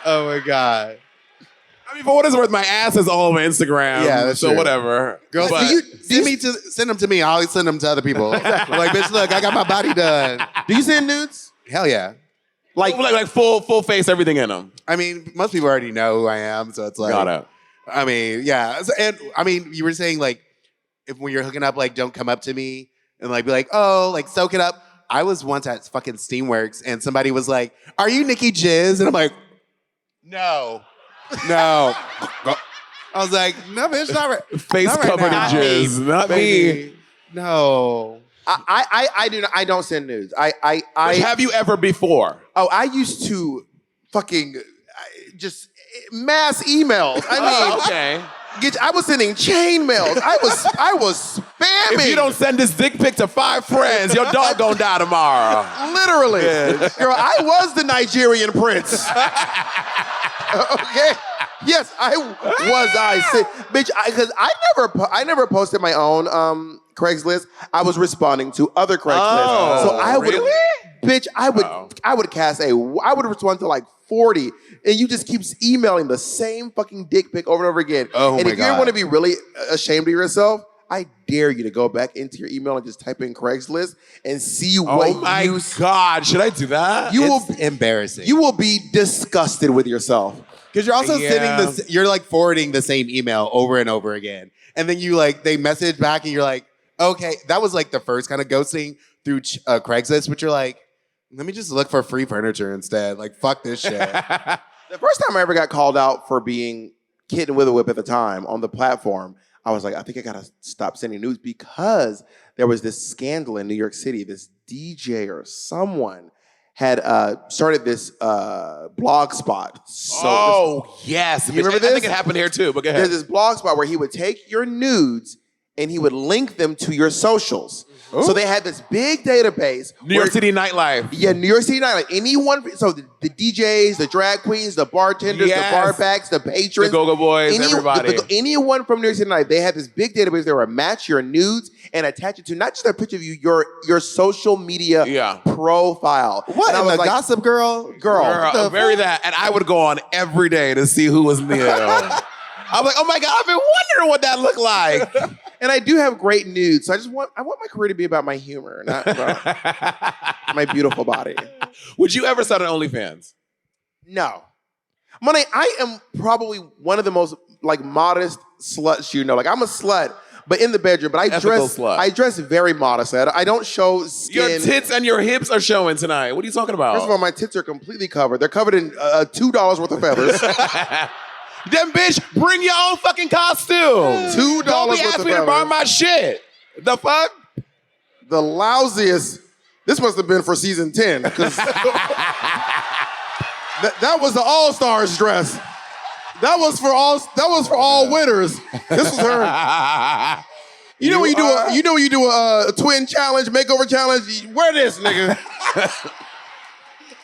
Oh, my God. I mean, for what it's worth, my ass is all over Instagram. Yeah, that's so true. whatever. Girls, But- send them to me. I always send them to other people. Like, bitch, look, I got my body done. do you send nudes? Hell yeah. like full face, everything in them. I mean, most people already know who I am, so it's like. Got it. I mean, yeah. And I mean, you were saying, like, if when you're hooking up, like, don't come up to me and, like, be like, oh, like, soak it up. I was once at fucking Steamworks and somebody was like, are you Nicki Jizz? And I'm like, no. I was like, no, bitch, not right. Face Not right covered in now. jizz, not me. Baby. No. I don't send nudes. Which have you ever before? I used to fucking just mass emails. I mean, Okay. I was sending chain mails. I was spamming. If you don't send this dick pic to 5 friends, your dog gonna die tomorrow. Literally. Girl, I was the Nigerian prince. Okay? Yes, bitch, because I never posted my own Craigslist. I was responding to other Craigslist. Oh, so I would really? Bitch, I would respond to like 40, and you just keep emailing the same fucking dick pic over and over again. Oh, and my if you ever God. want to be really ashamed of yourself, I dare you to go back into your email and just type in Craigslist and see what Oh my God, should I do that? It's embarrassing. you will be disgusted with yourself. Because you're also Yeah. you're like forwarding the same email over and over again. And then you like, they message back and you're like, okay, that was like the first kind of ghosting through Craigslist, but you're like, let me just look for free furniture instead. Like, fuck this shit. The first time I ever got called out for being kitten with a whip at the time on the platform, I was like, I think I gotta stop sending nudes because there was this scandal in New York City. This DJ or someone had started this blog spot. Yes. You remember this? I think it happened here too, but go ahead. There's this blog spot where he would take your nudes and he would link them to your socials. Ooh. So they had this big database. New York City nightlife. Yeah, New York City nightlife. Anyone, so the DJs, the drag queens, the bartenders, the bar backs, the patrons. The go-go boys, everybody. Anyone from New York City nightlife, they had this big database. They would match your nudes and attach it to not just a picture of you, your social media profile. What? And I was like, Gossip Girl? Girl, very that. And I would go on every day to see who was Neil. I'm like, oh my God, I've been wondering what that looked like. And I do have great nudes, so I want my career to be about my humor, not about my beautiful body. Would you ever start an OnlyFans? No. Monet, I am probably one of the most modest sluts you know. Like I'm a slut, but in the bedroom. But I dress very modest. I don't show skin. Your tits and your hips are showing tonight. What are you talking about? First of all, my tits are completely covered. They're covered in $2 worth of feathers. Then, bitch, bring your own fucking costume. $2 Don't be asking me to borrow my shit. The fuck? The lousiest. This must have been for season 10. Because that was the All-Stars dress. That was for all winners. This was her. You know when you do a twin challenge, makeover challenge. Wear this, nigga.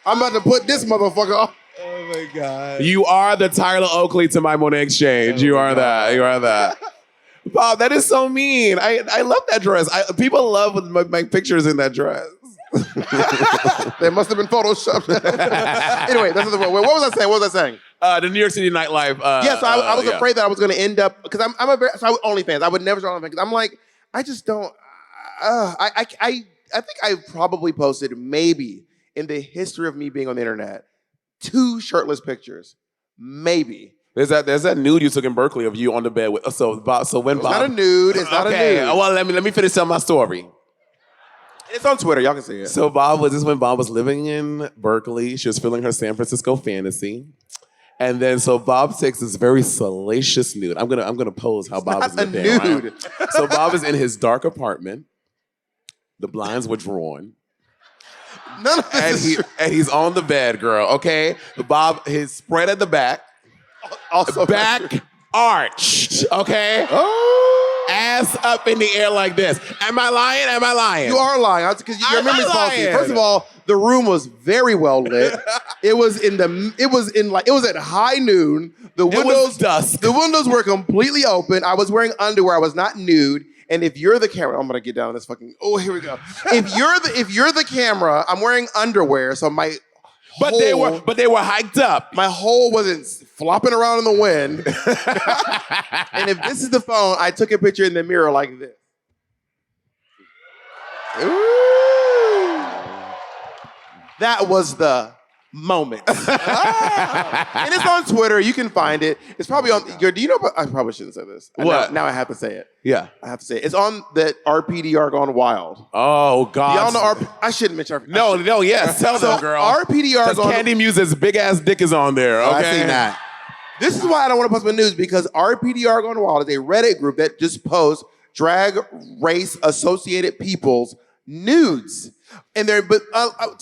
I'm about to put this motherfucker on. Oh my God. You are the Tyler Oakley to my Monet exchange. You are that. You are that. Bob, that is so mean. I love that dress. People love my pictures in that dress. They must have been photoshopped. Anyway, what was I saying? The New York City nightlife. Yes, I was afraid that I was going to end up because I'm OnlyFans. I would never start OnlyFans because I'm like, I just don't. I think I probably posted maybe in the history of me being on the internet 2 shirtless pictures, maybe. There's that nude you took in Berkeley of you on the bed with. So when Bob. It's not a nude. It's not a nude. Well, let me finish telling my story. It's on Twitter. Y'all can see it. So this is when Bob was living in Berkeley. She was filming her San Francisco fantasy. And then so Bob takes this very salacious nude. I'm gonna pose how Bob is living. Nude. Right? So Bob is in his dark apartment. The blinds were drawn. None of this is true. And he's on the bed, girl. Okay, Bob is spread at the back, also back arched. Okay, ass up in the air like this. Am I lying? Am I lying? You are lying because your memory's faulty. First of all, the room was very well lit. It was at high noon. It was dusk. The windows were completely open. I was wearing underwear. I was not nude. And if you're the camera, I'm gonna get down on this fucking. Oh, here we go. If you're the camera, I'm wearing underwear, so my. But they were hiked up. My hole wasn't flopping around in the wind. And if this is the phone, I took a picture in the mirror like this. Ooh. That was the moment. And it's on Twitter. You can find it. It's probably on. Do you know? I probably shouldn't say this. What? Now I have to say it. Yeah. I have to say it. It's on the RPDR Gone Wild. Oh, God. Y'all know I shouldn't mention RPDR. No, yes. Tell them, girl. RPDR Gone Candy Muse's big ass dick is on there. Okay. I seen that. This is why I don't want to post my news because RPDR Gone Wild is a Reddit group that just posts drag race associated people's nudes. And to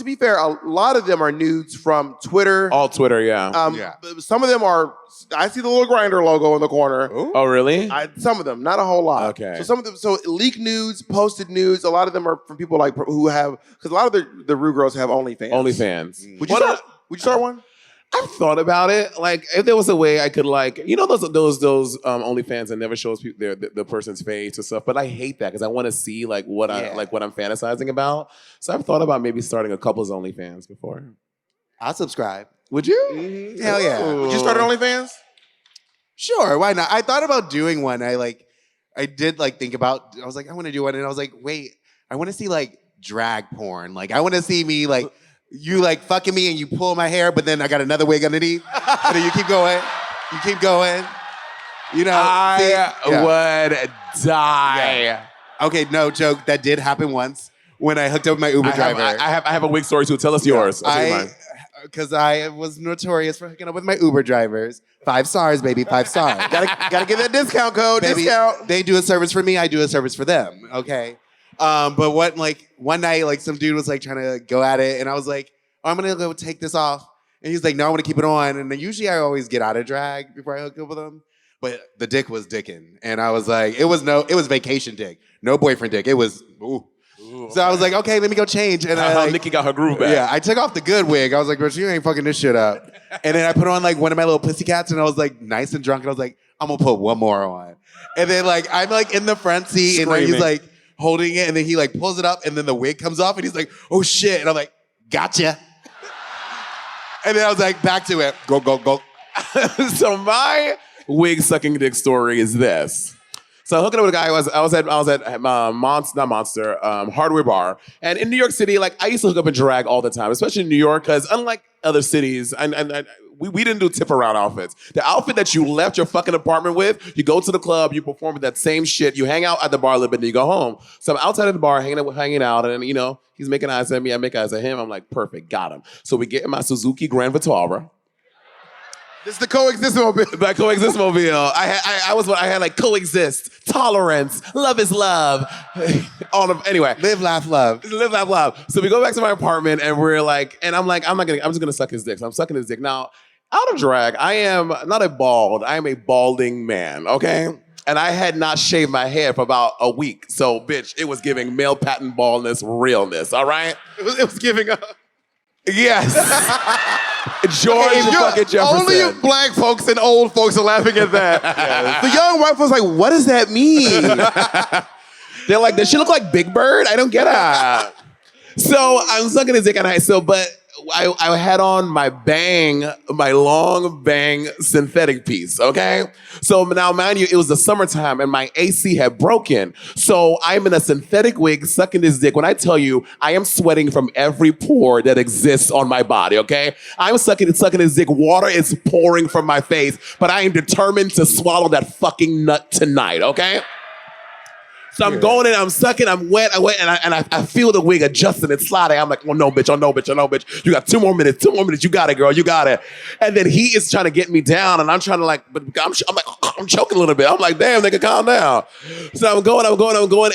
be fair, a lot of them are nudes from Twitter. All Twitter, yeah. Some of them are. I see the little Grindr logo in the corner. Ooh. Oh, really? Some of them, not a whole lot. Okay. So some of them, leaked nudes, posted nudes. A lot of them are from people who have because a lot of the Rue girls have OnlyFans. OnlyFans. Would you start one? I've thought about it. Like, if there was a way I could, like, you know, those OnlyFans that never shows people the person's face or stuff. But I hate that because I want to see what I'm fantasizing about. So I've thought about maybe starting a couple's OnlyFans before. I'll subscribe. Would you? Mm-hmm. Hell yeah. Would you start an OnlyFans? Sure. Why not? I thought about doing one. I did think about. I was like, I want to do one, and I was like, wait, I want to see drag porn. I want to see me you fucking me and you pull my hair, but then I got another wig underneath. And then you keep going. You keep going. You know. I would die. Yeah. Okay, no joke. That did happen once when I hooked up with my Uber driver. I have a wig story too. Tell us yours. Because I was notorious for hooking up with my Uber drivers. 5 stars, baby. 5 stars. gotta get that discount code. Baby, discount. They do a service for me. I do a service for them. Okay. But one night, some dude was trying to go at it, and I was like, I'm gonna go take this off. And he's like, no, I want to keep it on. And then usually I always get out of drag before I hook up with him. But the dick was dicking. And I was like, it was vacation dick. No boyfriend dick. It was, ooh. So I was like, okay, let me go change. And I Nicki got her groove back. Yeah, I took off the good wig. I was like, bro, you ain't fucking this shit up. And then I put on like one of my little pussycats and I was like nice and drunk. And I was like, I'm gonna put one more on. And then like, I'm like in the front seat and then he's like holding it and then he like pulls it up and then the wig comes off and he's like, oh shit. And I'm like, gotcha. And then I was like, back to it. Go, go, go. So my wig sucking dick story is this. So hooking up with a guy, I was at Hardware Bar. And in New York City, like I used to hook up and drag all the time, especially in New York, because unlike other cities, we didn't do tip around outfits. The outfit that you left your fucking apartment with, you go to the club, you perform with that same shit, you hang out at the bar a little bit, and you go home. So I'm outside of the bar hanging out, and you know, he's making eyes at me, I make eyes at him. I'm like, perfect, got him. So we get in my Suzuki Grand Vitara. This is the coexist mobile. That coexist mobile. I had like coexist, tolerance, love is love. Anyway. Live, laugh, love. Live, laugh, love. So we go back to my apartment and we're like, and I'm like, I'm just gonna suck his dick. So I'm sucking his dick. Now, out of drag, I am not a bald, I am a balding man, okay? And I had not shaved my hair for about a week. So, bitch, it was giving male pattern baldness realness, all right? It was giving up. Yes. George fucking Jefferson. Only black folks and old folks are laughing at that. Yes. The young white folks are like, what does that mean? They're like, does she look like Big Bird? I don't get it. So I'm sucking his dick and I had on my long bang synthetic piece, okay? So now, mind you, it was the summertime and my AC had broken. So I'm in a synthetic wig sucking this dick. When I tell you, I am sweating from every pore that exists on my body, okay? I'm sucking this dick. Water is pouring from my face, but I am determined to swallow that fucking nut tonight, okay? So I'm going in, I'm sucking, I'm wet, and I feel the wig adjusting and sliding. I'm like, oh no, bitch, oh no, bitch, oh no, bitch. You got 2 more minutes, you got it, girl, you got it. And then he is trying to get me down, and I'm trying to like, but I'm choking a little bit. I'm like, damn, nigga, calm down. So I'm going,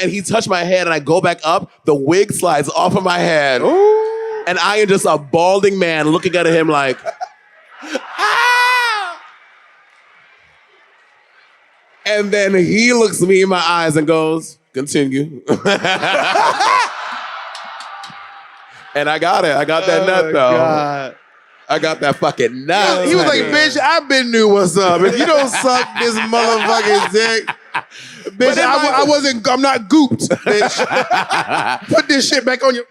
and he touched my head, and I go back up, the wig slides off of my head. Ooh. And I am just a balding man looking at him like, ah! And then he looks me in my eyes and goes, continue. And I got it. I got that nut, though. God. I got that fucking nut. He was like, bitch, I've been knew what's up. If you don't suck this motherfucking dick, bitch, I'm not gooped, bitch. Put this shit back on your...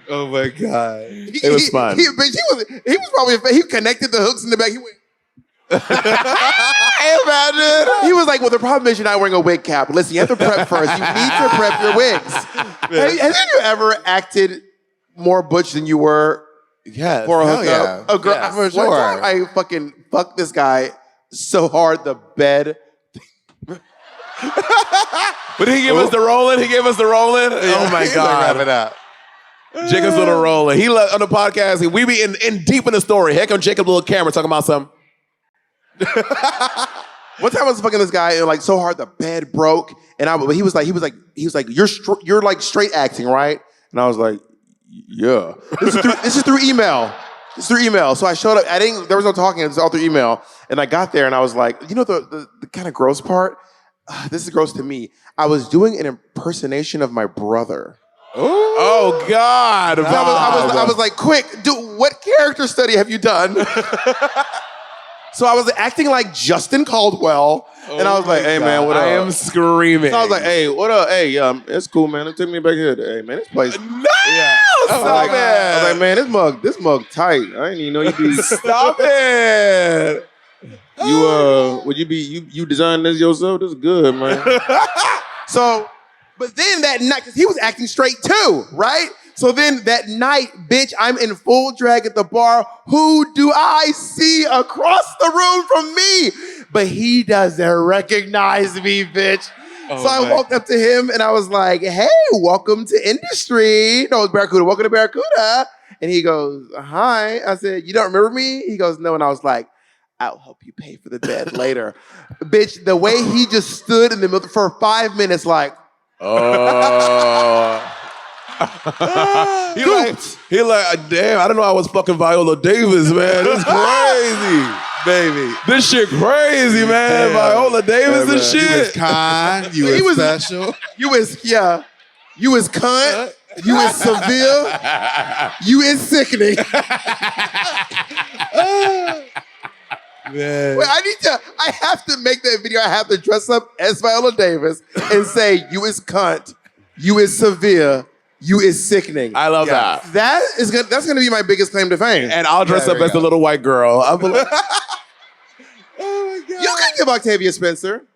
Oh my God. It was fun. He was probably... He connected the hooks in the back. He went... Hey, imagine. He was like, well, the problem is you're not wearing a wig cap. Listen, you have to prep first. You need to prep your wigs. Have you ever acted more butch than you were for a hookup? Yeah. A girl, yes, for one sure. time I fucking fucked this guy so hard the bed. But he gave us the rolling. He gave us the rolling. Oh my God. Wrap it up. Jacob's little rolling. He on the podcast. We be in deep in the story. Here come Jacob's little camera talking about something. One time I was fucking this guy and like so hard the bed broke, and he was like, you're like straight acting, right? And I was like, yeah. This is through email. This is through email. So I showed up. There was no talking. It was all through email. And I got there and I was like, you know the kind of gross part? This is gross to me. I was doing an impersonation of my brother. Oh God! I was like, quick, what character study have you done? So I was acting like Justin Caldwell, and I was like, "Hey man, what up?" I am screaming. So I was like, "Hey, what up? Hey, it's cool, man. It took me back here. Hey, man, this place." No! Yeah. Stop it! I was like, "Man, this mug tight. I didn't even know you be." Stop it! You designed this yourself? This is good, man. So, but then that night, because he was acting straight too, right? So then that night, bitch, I'm in full drag at the bar. Who do I see across the room from me? But he doesn't recognize me, bitch. So I walked up to him and I was like, hey, welcome to industry. No, it's Barracuda. Welcome to Barracuda. And he goes, hi. I said, you don't remember me? He goes, no. And I was like, I'll help you pay for the bed later. Bitch, the way he just stood in the middle for 5 minutes like, oh. he like, damn, I don't know I was fucking Viola Davis, man. It's crazy. Baby. This shit crazy, man. Yeah. Viola Davis and shit. You was kind. You was special. You was cunt. You is severe. You is sickening. Man. Wait, I have to make that video. I have to dress up as Viola Davis and say, you is cunt. You is severe. You is sickening. I love that. That's gonna be my biggest claim to fame. And I'll dress up as the little white girl. I'll be like, Oh my God. You can give Octavia Spencer.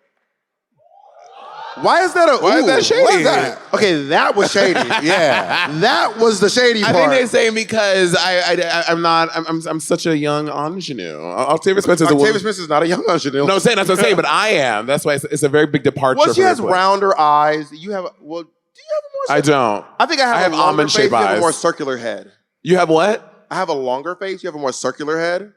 Why is that shady? Why is that? Okay, that was shady. Yeah, that was the shady part. I think they say because I'm such a young ingenue. Octavia Spencer's Spencer's not a young ingenue. No, I'm saying that's what I'm saying, but I am. That's why it's a very big departure. Well, she has rounder rounder eyes. You have. Well, do you have a more? I don't. I think I have a longer face. almond-shaped You have eyes. a more circular head. You have what? I have a longer face. You have a more circular head.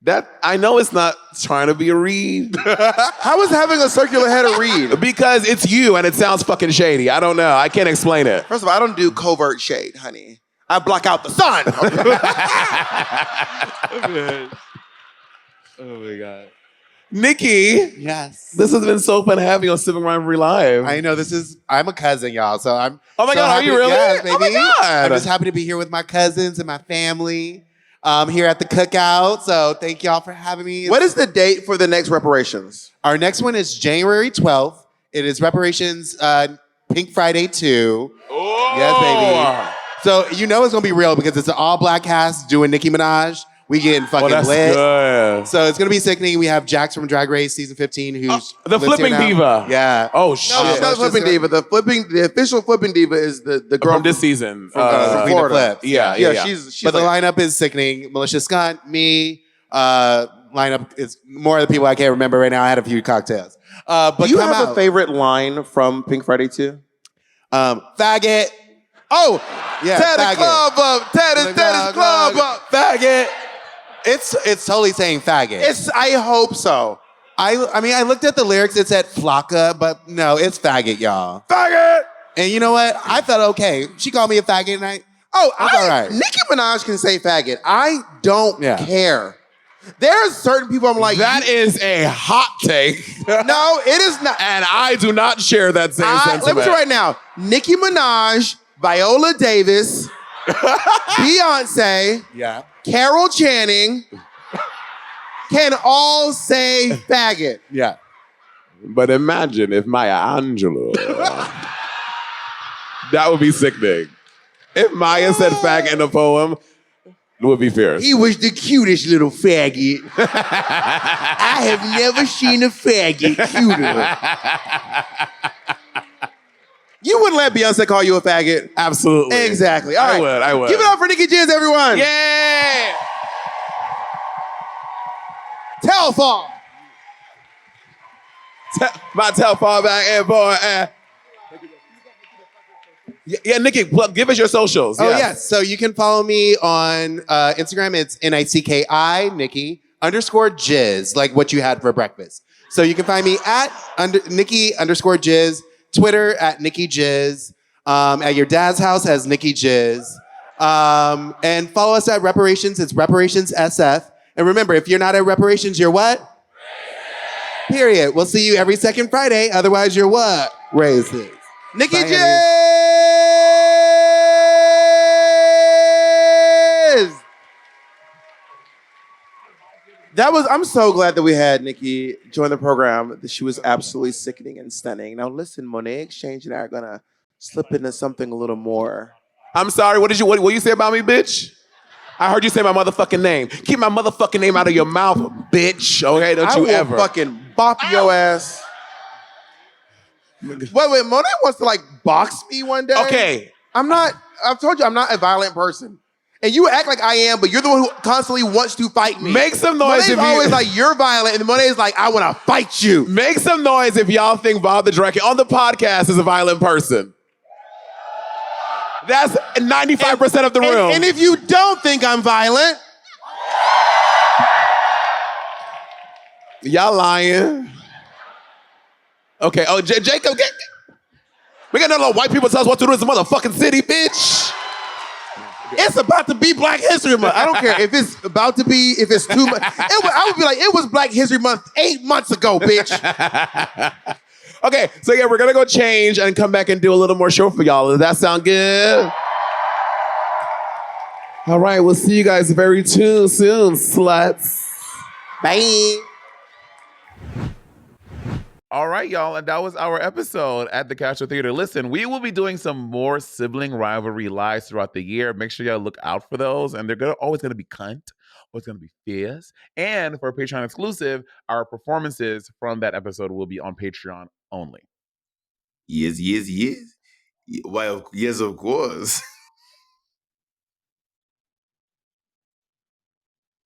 That I know it's not trying to be a read. How is having a circular head a read? Because it's you and it sounds fucking shady. I don't know. I can't explain it. First of all, I don't do covert shade, honey. I block out the sun. Oh my God. Nikki. Yes. This has been so fun having you on Sibling Rivalry Live. I know I'm a cousin, y'all. So I'm. Oh my so God, are happy, you really? Yes, baby. Oh my God. I'm just happy to be here with my cousins and my family. Here at the cookout. So thank y'all for having me. What is the date for the next reparations? Our next one is January 12th. It is reparations Pink Friday 2. Oh. Yes, baby. So you know it's gonna be real because it's an all-black cast doing Nicki Minaj. We getting fucking that's lit. good. So it's gonna be sickening. We have Jax from Drag Race season 15, who's the lives here flipping now. diva. Yeah. Oh shit. No, she's not flipping diva. The official flipping diva is the girl From this season. From Florida. Flips. Yeah. She's But like, the lineup is sickening. Melissa Scott, me. Lineup is more of the people I can't remember right now. I had a few cocktails. But do you come have out. a favorite line from Pink Friday 2? Faggot. Oh, Yeah, tear the faggot. club up. Tear this club up. Faggot. It's totally saying faggot. I hope so. I mean, I looked at the lyrics. It said flocka, but no, it's faggot, y'all. Faggot. And you know what? I felt okay. She called me a faggot, and It's all right. Nicki Minaj can say faggot. I don't care. There's certain people I'm like, That is a hot take. no, it is not. And I do not share that same sentiment. Let me tell you right now, Nicki Minaj, Viola Davis, Beyonce, Yeah. Carol Channing can all say faggot. Yeah. But imagine if Maya Angelou. That would be sickening. If Maya said faggot in a poem, it would be fierce. He was the cutest little faggot. I have never seen a faggot cuter. You wouldn't let Beyonce call you a faggot. Absolutely. Exactly. All right. I would. Give it up for Nicki Jizz, everyone. Yeah. Telfall. My tail fall back and boy. Yeah, Nikki, give us your socials. Oh, yes. So you can follow me on Instagram. It's NICKI, Nicki _Jizz, like what you had for breakfast. So you can find me at Nicki _Jizz, Twitter at Nicki Jizz, at your dad's house as Nicki Jizz. And follow us at Reparations. It's Reparations SF. And remember, if you're not at Reparations, you're what? Period. We'll see you every second Friday. Otherwise, you're what? Racist. Nicki Bye, Jizz. I'm so glad that we had Nicki join the program. She was absolutely sickening and stunning. Now listen, Monet Exchange and I are gonna slip into something a little more. I'm sorry, what you say about me, bitch? I heard you say my motherfucking name. Keep my motherfucking name out of your mouth, bitch. Okay, don't you ever. I will fucking bop your ass. Wait, Monet wants to like box me one day? Okay. I've told you I'm not a violent person. And you act like I am, but you're the one who constantly wants to fight me. Make some noise Monet's if you... always like, you're violent, and Monet's like, I want to fight you. Make some noise if y'all think Bob the Drag on the podcast is a violent person. That's 95% of the room. And if you don't think I'm violent... Y'all lying. Okay, Jacob, we got no little white people tell us what to do in this motherfucking city, bitch. It's about to be Black History Month. I don't care if it's about to be, if it's too much. I would be like, it was Black History Month 8 months ago, bitch. Okay, so yeah, we're gonna go change and come back and do a little more show for y'all. Does that sound good? All right, we'll see you guys very soon, sluts. Bye. All right, y'all, and that was our episode at the Castro Theatre. Listen, we will be doing some more Sibling Rivalry lives throughout the year. Make sure y'all look out for those, and they're always gonna be cunt, always gonna be fierce. And for a Patreon exclusive, our performances from that episode will be on Patreon only. Yes. Well, yes, of course.